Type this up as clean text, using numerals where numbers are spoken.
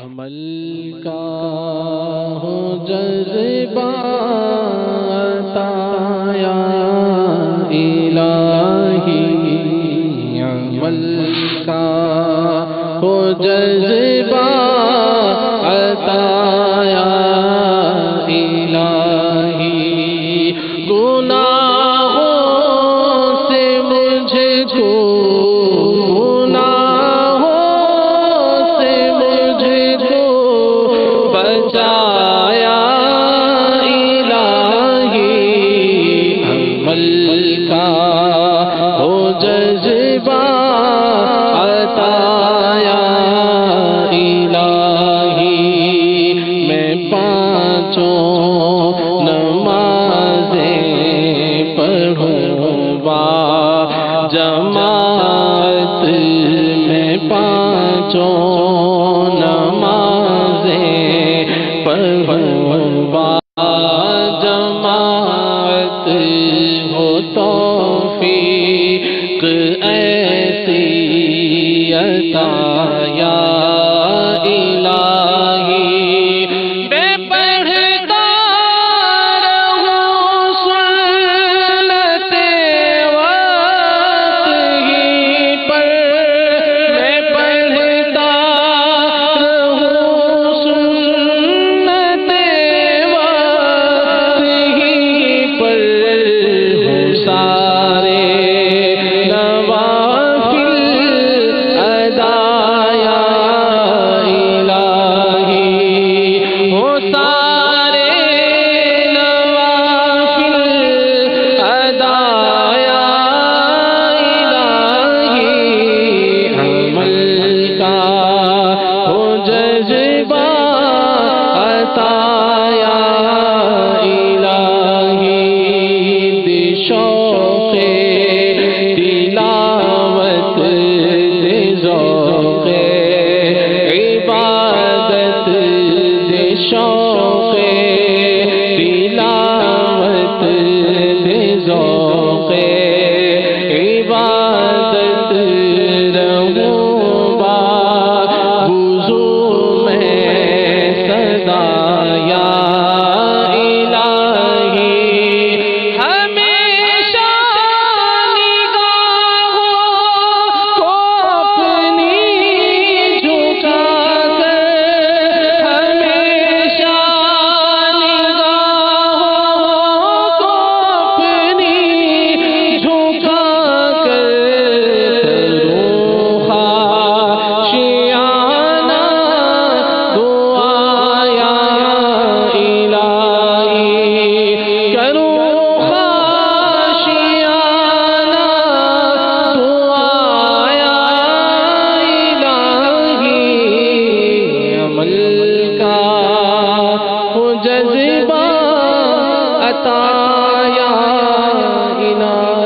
عمل کا ہو جذبہ عطا یا الہی، عمل کا ہو جذبہ عطا یا الہی، گناہوں سے مجھے کو بچایا الہی، عمل کا ہو جذبہ عطا یا الہی، میں پانچوں نمازیں پڑھوں با جماعت، میں پانچوں جماعت ہو توفیق ایسی عطا یا الہی، میں پڑھتا رہوں سنت وقت ہی پر، میں پڑھتا رہوں سنت سارے نوافل ادا یا الہی، ہو سارے نوافل ادا یا الہی، عمل کا ہو جذبہ عطا یا شوق تلاوت دے ذوق عبادت دے، شوق تلاوت دے ذوق عبادت رہوں با وضو میں صدا یا جذبہ عطا یا الہی۔